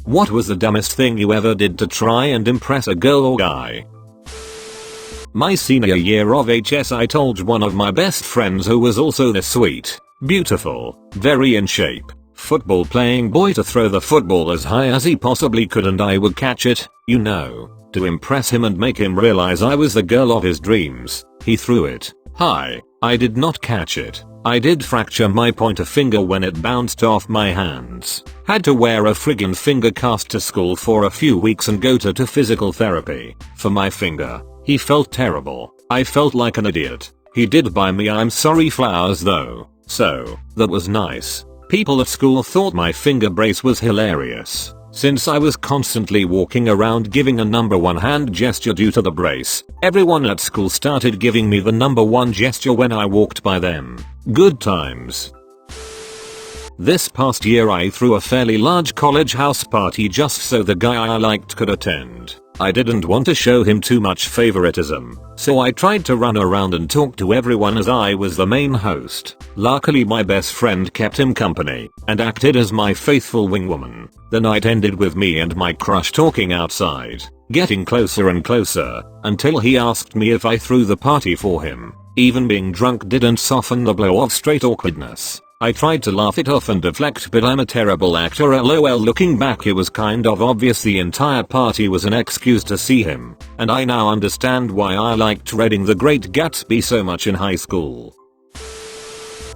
What was the dumbest thing you ever did to try and impress a girl or guy? My senior year of HS, I told one of my best friends, who was also the sweet, beautiful, very in shape, football playing boy, to throw the football as high as he possibly could and I would catch it, you know, to impress him and make him realize I was the girl of his dreams. He threw it high. I did not catch it. I did fracture my pointer finger when it bounced off my hands. Had to wear a friggin' finger cast to school for a few weeks and go to physical therapy for my finger. He felt terrible. I felt like an idiot. He did buy me "I'm sorry" flowers though, so that was nice. People at school thought my finger brace was hilarious, since I was constantly walking around giving a number one hand gesture due to the brace. Everyone at school started giving me the number one gesture when I walked by them. Good times. This past year I threw a fairly large college house party just so the guy I liked could attend. I didn't want to show him too much favoritism, so I tried to run around and talk to everyone as I was the main host. Luckily my best friend kept him company and acted as my faithful wingwoman. The night ended with me and my crush talking outside, getting closer and closer, until he asked me if I threw the party for him. Even being drunk didn't soften the blow of straight awkwardness. I tried to laugh it off and deflect, but I'm a terrible actor. LOL. Looking back, it was kind of obvious the entire party was an excuse to see him, and I now understand why I liked reading The Great Gatsby so much in high school.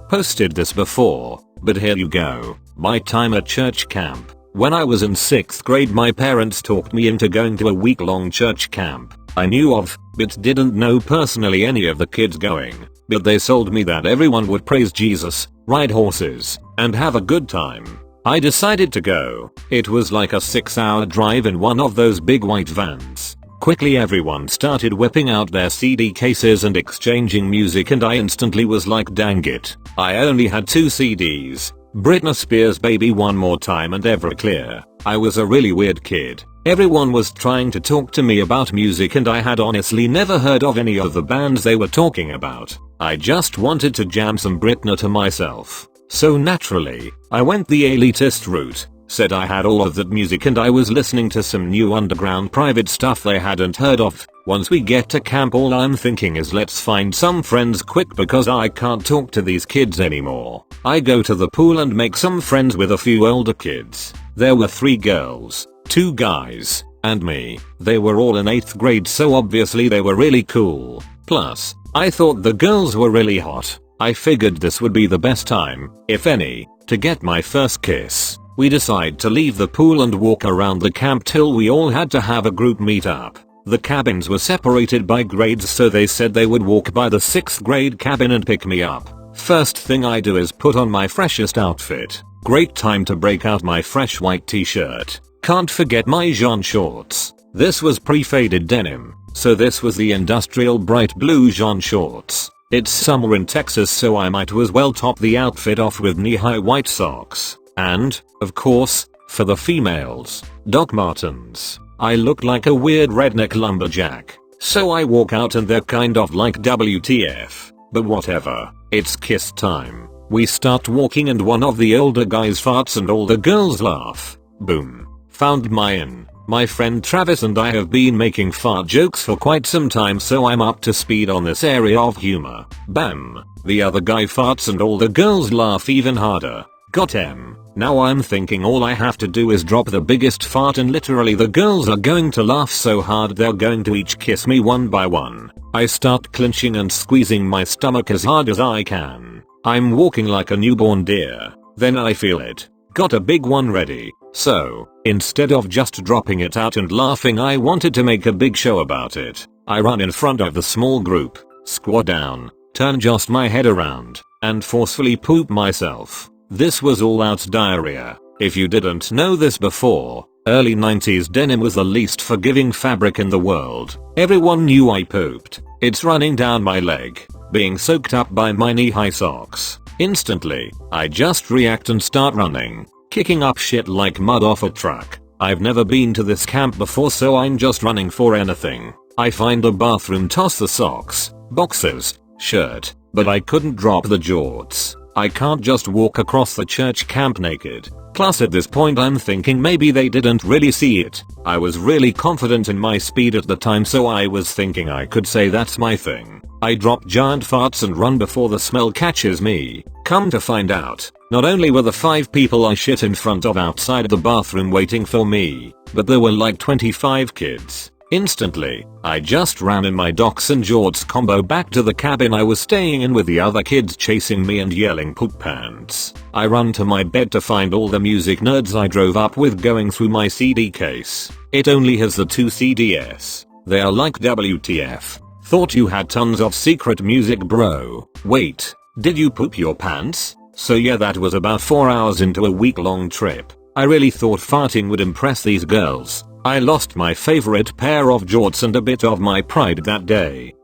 Posted this before, but here you go. My time at church camp. When I was in 6th grade, my parents talked me into going to a week-long church camp I knew of, but didn't know personally any of the kids going. But they sold me that everyone would praise Jesus, ride horses, and have a good time. I decided to go. It was like a 6-hour drive in one of those big white vans. Quickly everyone started whipping out their CD cases and exchanging music, and I instantly was like, dang it. I only had 2 CDs. Britney Spears' Baby One More Time and Everclear. I was a really weird kid. Everyone was trying to talk to me about music and I had honestly never heard of any of the bands they were talking about. I just wanted to jam some Britney to myself. So naturally, I went the elitist route. Said I had all of that music and I was listening to some new underground private stuff they hadn't heard of. Once we get to camp, all I'm thinking is let's find some friends quick because I can't talk to these kids anymore. I go to the pool and make some friends with a few older kids. There were 3 girls, 2 guys, and me. They were all in 8th grade, so obviously they were really cool. Plus, I thought the girls were really hot. I figured this would be the best time, if any, to get my first kiss. We decide to leave the pool and walk around the camp till we all had to have a group meetup. The cabins were separated by grades, so they said they would walk by the 6th grade cabin and pick me up. First thing I do is put on my freshest outfit. Great time to break out my fresh white t-shirt. Can't forget my Jean shorts. This was pre-faded denim, so this was the industrial bright blue Jean shorts. It's summer in Texas, so I might as well top the outfit off with knee-high white socks. And, of course, for the females, Doc Martens. I look like a weird redneck lumberjack. So I walk out and they're kind of like, WTF. But whatever, it's kiss time. We start walking and one of the older guys farts and all the girls laugh. Boom. Found my friend Travis and I have been making fart jokes for quite some time, so I'm up to speed on this area of humor. Bam. The other guy farts and all the girls laugh even harder. Got him. Now I'm thinking all I have to do is drop the biggest fart and literally the girls are going to laugh so hard they're going to each kiss me one by one. I start clenching and squeezing my stomach as hard as I can. I'm walking like a newborn deer. Then I feel it. Got a big one ready. So, instead of just dropping it out and laughing, I wanted to make a big show about it. I run in front of the small group, squat down, turn just my head around, and forcefully poop myself. This was all out diarrhea. If you didn't know this before, early 90s denim was the least forgiving fabric in the world. Everyone knew I pooped. It's running down my leg, being soaked up by my knee-high socks. Instantly, I just react and start running, kicking up shit like mud off a truck. I've never been to this camp before, so I'm just running for anything. I find a bathroom, toss the socks, boxers, shirt, but I couldn't drop the jorts. I can't just walk across the church camp naked. Plus at this point I'm thinking maybe they didn't really see it. I was really confident in my speed at the time, so I was thinking I could say that's my thing. I drop giant farts and run before the smell catches me. Come to find out, not only were the 5 people I shit in front of outside the bathroom waiting for me, but there were like 25 kids. Instantly, I just ran in my docs and jorts combo back to the cabin I was staying in with the other kids chasing me and yelling poop pants. I run to my bed to find all the music nerds I drove up with going through my CD case. It only has the 2 CDs. They are like WTF. Thought you had tons of secret music, bro. Wait, did you poop your pants? So yeah, that was about 4 hours into a week-long trip. I really thought farting would impress these girls. I lost my favorite pair of jorts and a bit of my pride that day.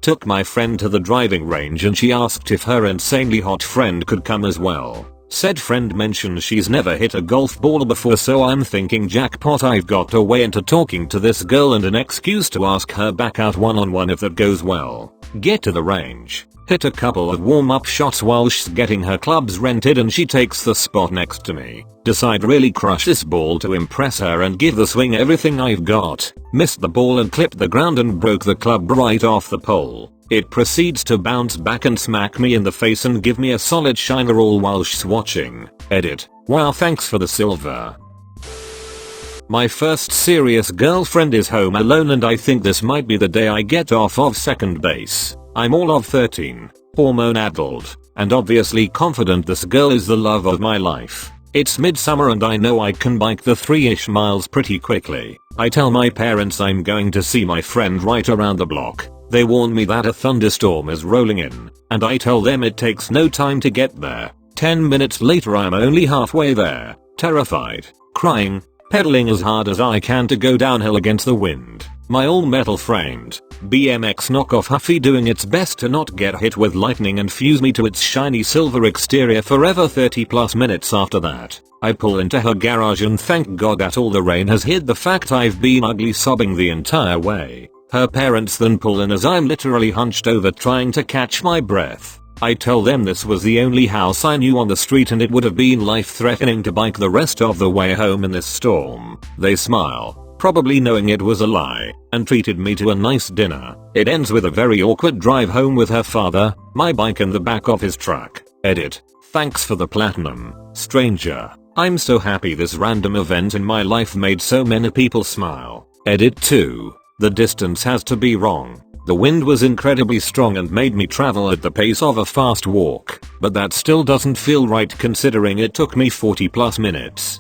Took my friend to the driving range and she asked if her insanely hot friend could come as well. Said friend mentioned she's never hit a golf ball before, so I'm thinking jackpot, I've got a way into talking to this girl and an excuse to ask her back out one-on-one if that goes well. Get to the range. Hit a couple of warm-up shots while she's getting her clubs rented and she takes the spot next to me. Decide really crush this ball to impress her and give the swing everything I've got. Missed the ball and clipped the ground and broke the club right off the pole. It proceeds to bounce back and smack me in the face and give me a solid shiner all while she's watching. Edit. Wow, thanks for the silver. My first serious girlfriend is home alone and I think this might be the day I get off of second base. I'm all of 13, hormone addled, and obviously confident this girl is the love of my life. It's midsummer and I know I can bike the 3-ish miles pretty quickly. I tell my parents I'm going to see my friend right around the block. They warn me that a thunderstorm is rolling in, and I tell them it takes no time to get there. 10 minutes later I'm only halfway there, terrified, crying, pedaling as hard as I can to go downhill against the wind. My all metal framed BMX knockoff Huffy doing its best to not get hit with lightning and fuse me to its shiny silver exterior forever. 30+ minutes after that, I pull into her garage and thank God that all the rain has hid the fact I've been ugly sobbing the entire way. Her parents then pull in as I'm literally hunched over trying to catch my breath. I tell them this was the only house I knew on the street and it would have been life-threatening to bike the rest of the way home in this storm. They smile, probably knowing it was a lie, and treated me to a nice dinner. It ends with a very awkward drive home with her father, my bike in the back of his truck. Edit. Thanks for the platinum, stranger. I'm so happy this random event in my life made so many people smile. Edit 2. The distance has to be wrong. The wind was incredibly strong and made me travel at the pace of a fast walk, but that still doesn't feel right considering it took me 40+ minutes.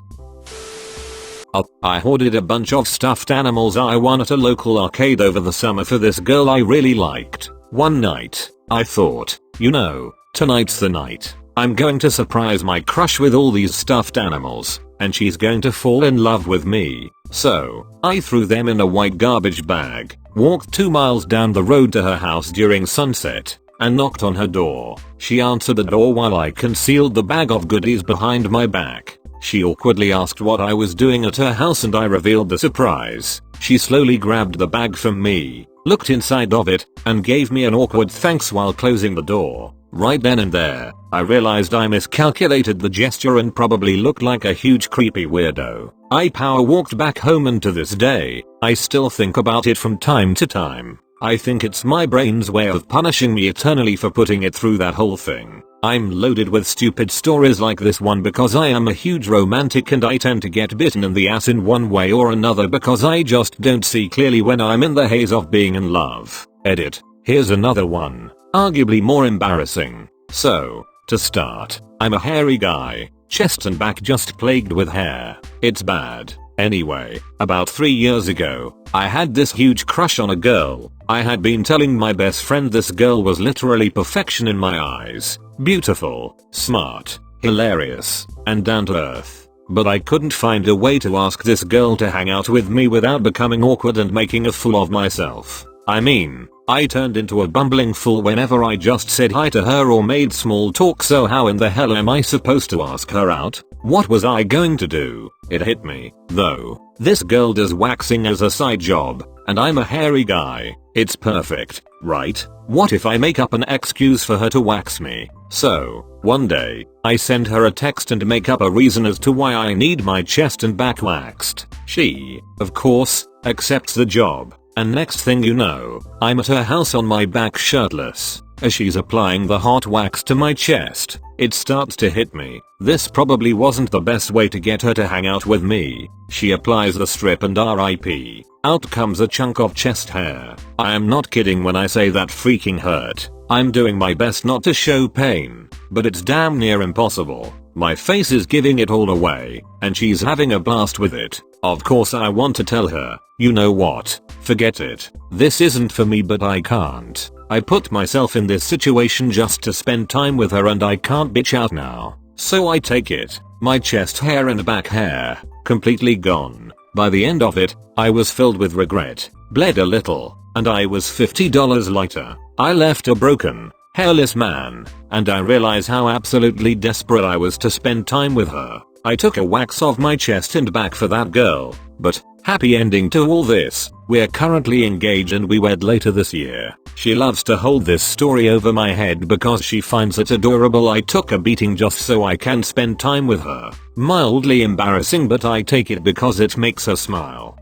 I hoarded a bunch of stuffed animals I won at a local arcade over the summer for this girl I really liked. One night, I thought, you know, tonight's the night. I'm going to surprise my crush with all these stuffed animals, and she's going to fall in love with me. So, I threw them in a white garbage bag, walked 2 miles down the road to her house during sunset, and knocked on her door. She answered the door while I concealed the bag of goodies behind my back. She awkwardly asked what I was doing at her house and I revealed the surprise. She slowly grabbed the bag from me, looked inside of it, and gave me an awkward thanks while closing the door. Right then and there, I realized I miscalculated the gesture and probably looked like a huge creepy weirdo. I power walked back home and to this day, I still think about it from time to time. I think it's my brain's way of punishing me eternally for putting it through that whole thing. I'm loaded with stupid stories like this one because I am a huge romantic and I tend to get bitten in the ass in one way or another because I just don't see clearly when I'm in the haze of being in love. Edit. Here's another one, arguably more embarrassing. So, to start, I'm a hairy guy, chest and back just plagued with hair. It's bad. Anyway, about 3 years ago, I had this huge crush on a girl. I had been telling my best friend this girl was literally perfection in my eyes. Beautiful, smart, hilarious, and down to earth. But I couldn't find a way to ask this girl to hang out with me without becoming awkward and making a fool of myself. I mean, I turned into a bumbling fool whenever I just said hi to her or made small talk, so how in the hell am I supposed to ask her out? What was I going to do? It hit me, though. This girl does waxing as a side job, and I'm a hairy guy. It's perfect. right? What if I make up an excuse for her to wax me? So, one day, I send her a text and make up a reason as to why I need my chest and back waxed. She, of course, accepts the job, and next thing you know, I'm at her house on my back shirtless. As she's applying the hot wax to my chest, it starts to hit me. This probably wasn't the best way to get her to hang out with me. She applies the strip and RIP. Out comes a chunk of chest hair. I am not kidding when I say that freaking hurt. I'm doing my best not to show pain, but it's damn near impossible. My face is giving it all away, and she's having a blast with it. Of course I want to tell her, you know what, forget it. This isn't for me, but I can't. I put myself in this situation just to spend time with her and I can't bitch out now. So I take it. My chest hair and back hair, completely gone. By the end of it, I was filled with regret, bled a little, and I was $50 lighter. I left a broken, hairless man, and I realize how absolutely desperate I was to spend time with her. I took a wax off my chest and back for that girl, but happy ending to all this. We're currently engaged and we wed later this year. She loves to hold this story over my head because she finds it adorable. I took a beating just so I can spend time with her. Mildly embarrassing, but I take it because it makes her smile.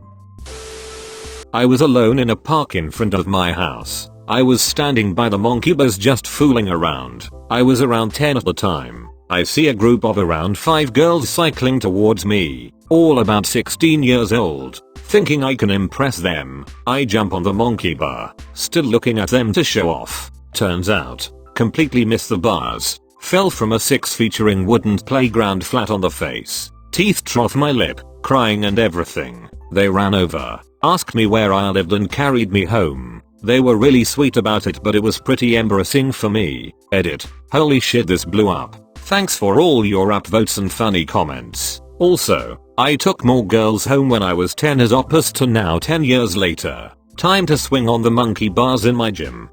I was alone in a park in front of my house. I was standing by the monkey bars just fooling around. I was around 10 at the time. I see a group of around 5 girls cycling towards me, all about 16 years old. Thinking I can impress them, I jump on the monkey bar, still looking at them to show off. Turns out, completely missed the bars, fell from a 6-featuring wooden playground flat on the face. Teeth trough my lip, crying and everything. They ran over, asked me where I lived and carried me home. They were really sweet about it, but it was pretty embarrassing for me. Edit. Holy shit, this blew up. Thanks for all your upvotes and funny comments. Also, I took more girls home when I was 10 as opposed to now 10 years later. Time to swing on the monkey bars in my gym.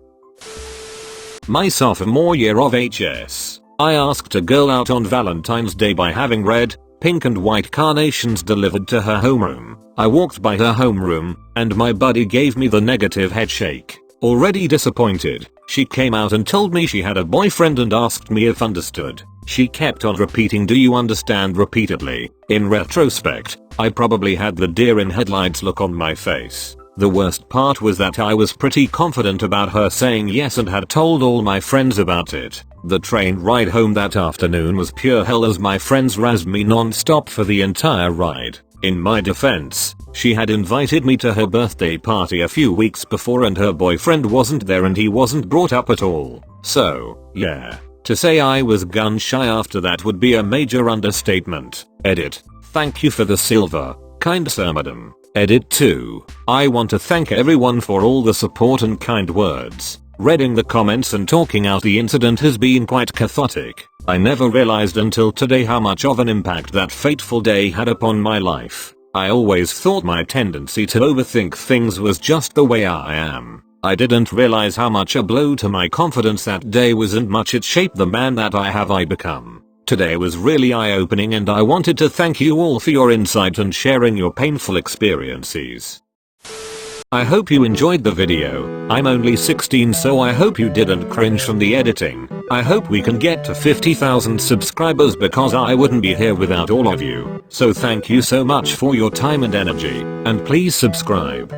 My sophomore year of HS. I asked a girl out on Valentine's Day by having red, pink and white carnations delivered to her homeroom. I walked by her homeroom, and my buddy gave me the negative head shake. Already disappointed, she came out and told me she had a boyfriend and asked me if understood. She kept on repeating "do you understand" repeatedly. In retrospect, I probably had the deer in headlights look on my face. The worst part was that I was pretty confident about her saying yes and had told all my friends about it. The train ride home that afternoon was pure hell as my friends razzed me non-stop for the entire ride. In my defense, she had invited me to her birthday party a few weeks before and her boyfriend wasn't there and he wasn't brought up at all. So, yeah. To say I was gun shy after that would be a major understatement. Edit. Thank you for the silver, kind sir madam. Edit 2. I want to thank everyone for all the support and kind words. Reading the comments and talking out the incident has been quite cathartic. I never realized until today how much of an impact that fateful day had upon my life. I always thought my tendency to overthink things was just the way I am. I didn't realize how much a blow to my confidence that day was and much it shaped the man that I become. Today was really eye-opening and I wanted to thank you all for your insight and sharing your painful experiences. I hope you enjoyed the video. I'm only 16 so I hope you didn't cringe from the editing. I hope we can get to 50,000 subscribers because I wouldn't be here without all of you. So thank you so much for your time and energy, and please subscribe.